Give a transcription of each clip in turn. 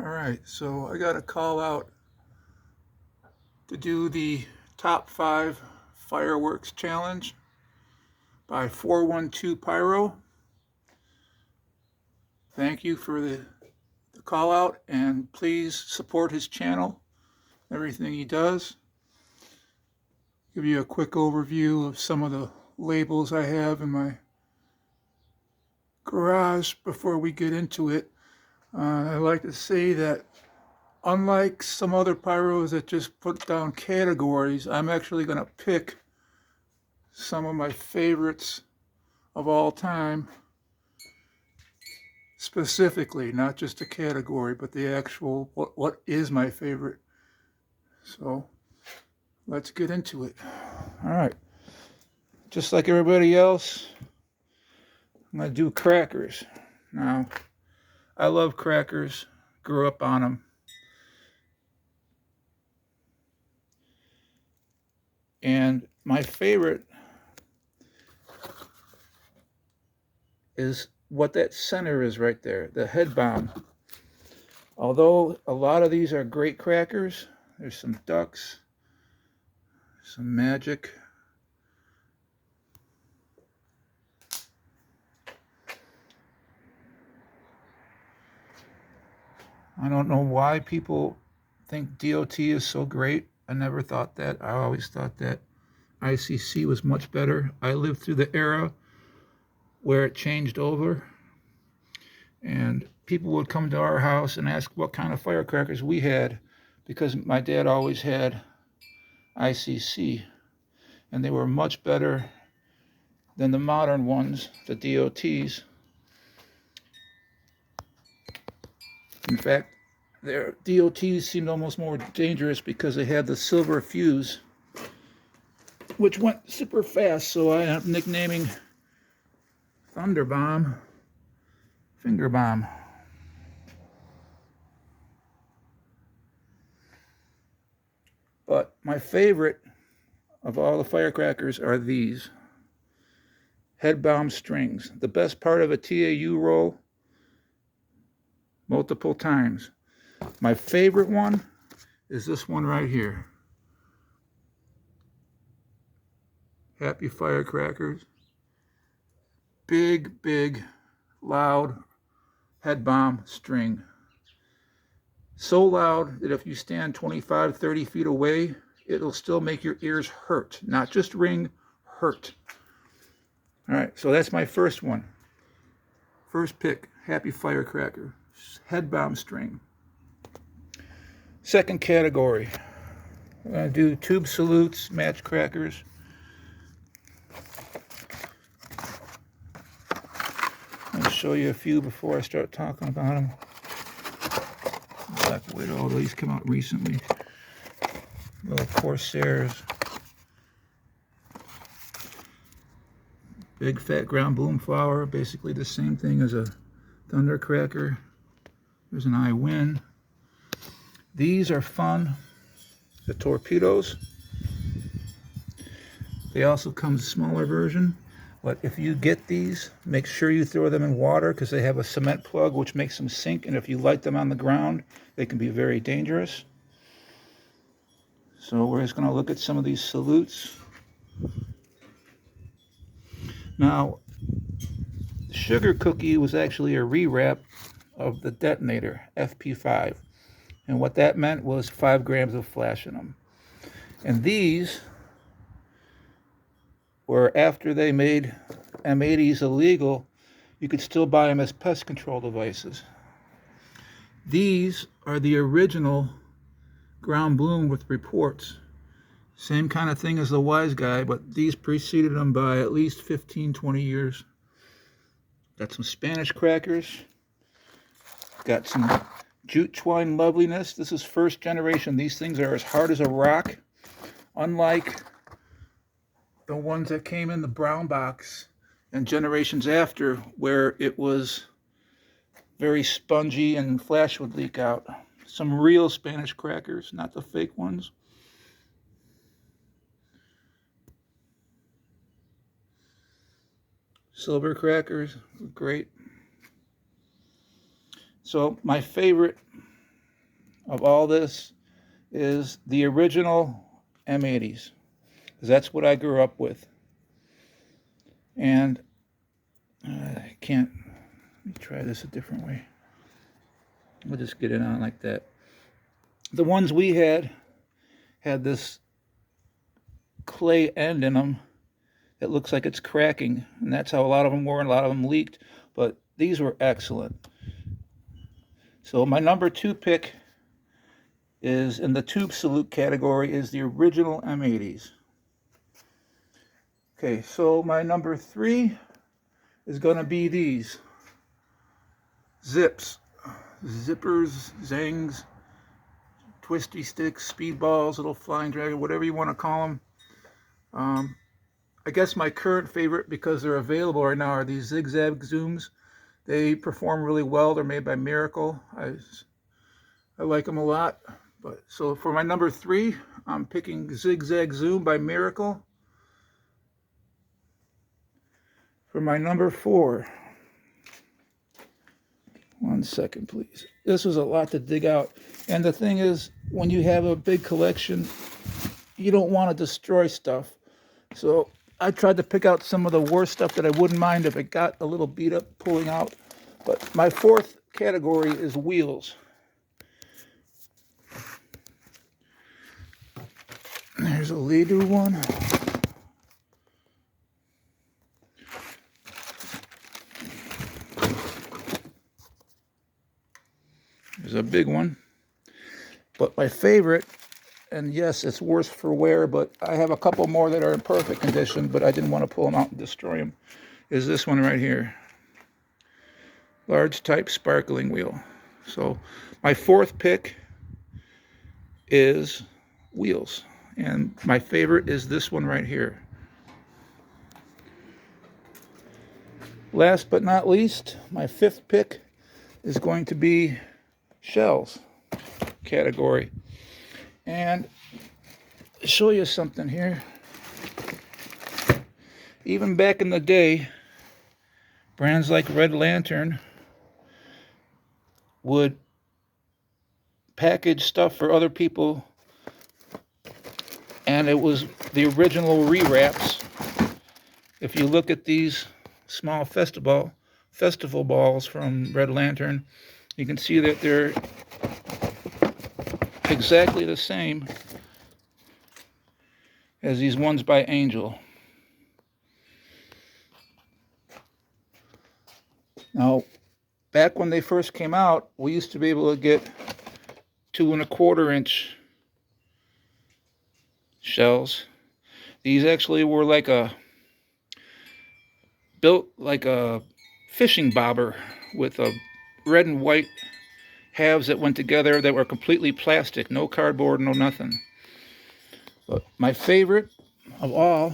Alright, so I got a call out to do the top 5 fireworks challenge by 412 Pyro. Thank you for the call out, and please support his channel, everything he does. Give you a quick overview of some of the labels I have in my garage before we get into it. I like to say that unlike some other pyros that just put down categories, I'm actually going to pick some of my favorites of all time, specifically, not just a category, but the actual what is my favorite. So let's get into it. All right, just like everybody else, I'm going to do crackers. Now, I love crackers, grew up on them. And my favorite is what that center is right there, the head bomb. Although a lot of these are great crackers, there's some ducks, some magic. I don't know why people think DOT is so great. I never thought that. I always thought that ICC was much better. I lived through the era where it changed over, and people would come to our house and ask what kind of firecrackers we had, because my dad always had ICC, and they were much better than the modern ones, the DOTs. In fact, their DOTs seemed almost more dangerous because they had the silver fuse, which went super fast, so I ended up nicknaming Thunder Bomb Finger Bomb. But my favorite of all the firecrackers are these head bomb strings. The best part of a TAU roll, multiple times. My favorite one is this one right here. Happy Firecrackers. Big, big, loud head bomb string. So loud that if you stand 25, 30 feet away, it'll still make your ears hurt. Not just ring, hurt. All right, so that's my first one. First pick, Happy Firecracker. Head bomb string. Second category, we're going to do tube salutes, match crackers. I'll show you a few before I start talking about them. Black Widow, although these come out recently. Little Corsairs. Big fat ground boom flower, basically the same thing as a Thundercracker. There's an I Win. These are fun. The torpedoes. They also come in a smaller version. But if you get these, make sure you throw them in water because they have a cement plug which makes them sink. And if you light them on the ground, they can be very dangerous. So we're just going to look at some of these salutes. Now, Sugar Cookie was actually a rewrap of the detonator, FP5. And what that meant was 5 grams of flash in them. And these were after they made M80s illegal, you could still buy them as pest control devices. These are the original ground bloom with reports. Same kind of thing as the Wise Guy, but these preceded them by at least 15, 20 years. Got some Spanish crackers. Got some jute twine loveliness. This is first generation. These things are as hard as a rock, unlike the ones that came in the brown box and generations after, where it was very spongy and flash would leak out. Some real Spanish crackers, not the fake ones. Silver crackers, great. So my favorite of all this is the original M80s, because that's what I grew up with. And I can't, let me try this a different way. We'll just get it on like that. The ones we had this clay end in them that looks like it's cracking, and that's how a lot of them were, and a lot of them leaked, but these were excellent. So my number 2 pick is in the tube salute category is the original M80s. Okay, so my number 3 is going to be these zippers, zangs, twisty sticks, speedballs, little flying dragon, whatever you want to call them. I guess my current favorite, because they're available right now, are these Zigzag zooms. They perform really well. They're made by Miracle. I like them a lot. But so for my number 3, I'm picking Zigzag Zoom by Miracle. For my number 4, one second, please. This was a lot to dig out. And the thing is, when you have a big collection, you don't want to destroy stuff. So I tried to pick out some of the worst stuff that I wouldn't mind if it got a little beat up pulling out. But my 4th category is wheels. There's a Lido one. There's a big one. But my favorite, and yes, it's worse for wear, but I have a couple more that are in perfect condition, but I didn't want to pull them out and destroy them, is this one right here. Large type sparkling wheel. So my 4th pick is wheels. And my favorite is this one right here. Last but not least, my 5th pick is going to be shells category. And I'll show you something here. Even back in the day, brands like Red Lantern would package stuff for other people, and it was the original rewraps. If you look at these small festival balls from Red Lantern, you can see that they're exactly the same as these ones by Angel. Now, back when they first came out, we used to be able to get 2 1/4 inch shells. These actually were built like a fishing bobber with a red and white halves that went together that were completely plastic, no cardboard, no nothing. But my favorite of all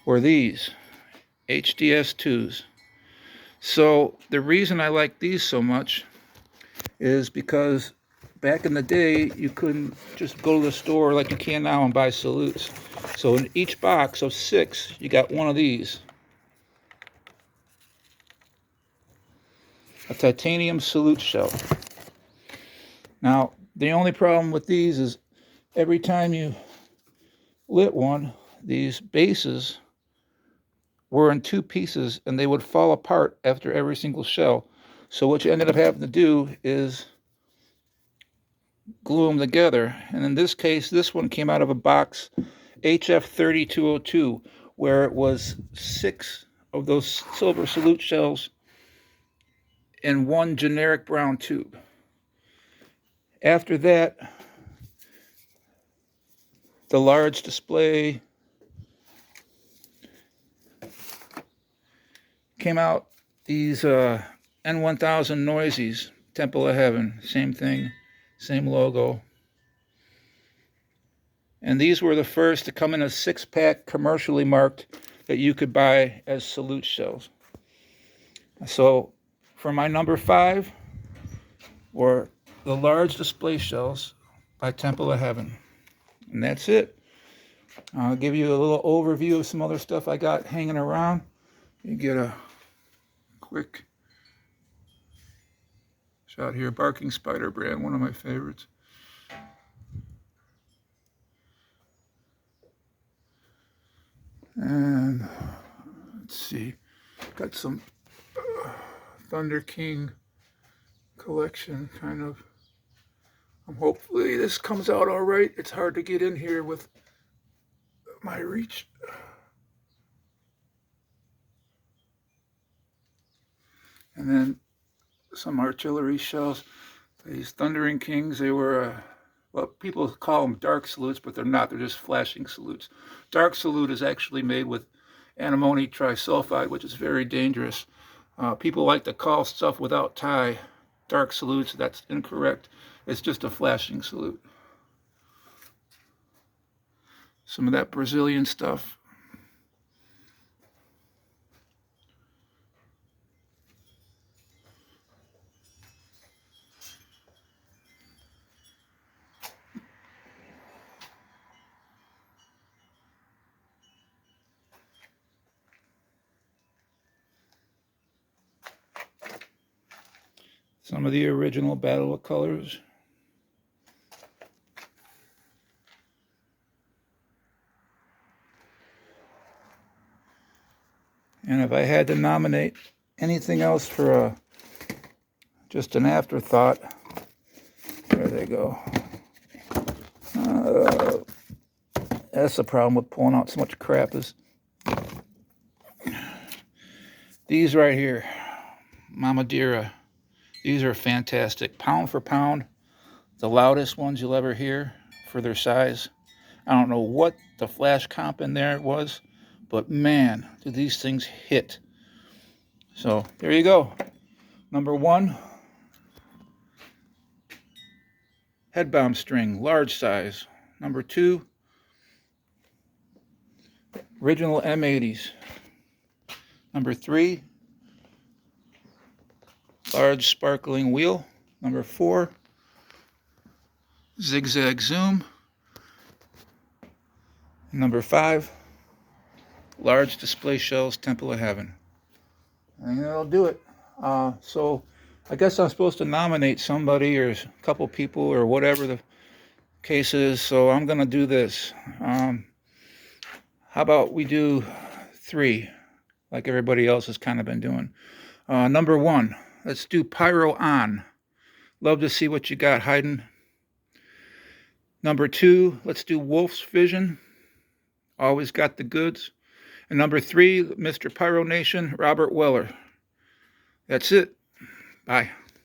were these HDS2s. So the reason I like these so much is because back in the day, you couldn't just go to the store like you can now and buy salutes. So in each box of 6, you got one of these. A titanium salute shell. Now, the only problem with these is every time you lit one, these bases were in 2 pieces and they would fall apart after every single shell. So what you ended up having to do is glue them together. And in this case, this one came out of a box HF3202, where it was 6 of those silver salute shells in one generic brown tube. After that, the large display came out, these N1000 Noisies, Temple of Heaven, same thing, same logo. And these were the first to come in a 6-pack commercially marked that you could buy as salute shells. So for my number 5 were the large display shells by Temple of Heaven. And that's it. I'll give you a little overview of some other stuff I got hanging around. You get a quick shot here. Barking Spider brand, one of my favorites. And let's see, got some Thunder King collection, kind of. Hopefully this comes out all right. It's hard to get in here with my reach. And then some artillery shells. These Thundering Kings, they were, well, people call them dark salutes, but they're not. They're just flashing salutes. Dark salute is actually made with antimony trisulfide, which is very dangerous. People like to call stuff without tie dark salutes. That's incorrect. It's just a flashing salute. Some of that Brazilian stuff. Some of the original Battle of Colors. And if I had to nominate anything else for just an afterthought, there they go. That's the problem with pulling out so much crap, is these right here, Mamadera. These are fantastic. Pound for pound, the loudest ones you'll ever hear for their size. I don't know what the flash comp in there was, but man, do these things hit. So there you go. Number 1, head bomb string, large size. Number 2, original M80s. Number 3, large sparkling wheel. Number 4, zigzag zoom. Number 5, large display shells, Temple of Heaven. And that'll do it. So I guess I'm supposed to nominate somebody or a couple people or whatever the case is. So I'm going to do this. How about we do 3, like everybody else has kind of been doing. Number 1, let's do Pyro On. Love to see what you got hiding. Number 2, let's do Wolf's Vision. Always got the goods. And number 3, Mr. Pyro Nation, Robert Weller. That's it. Bye.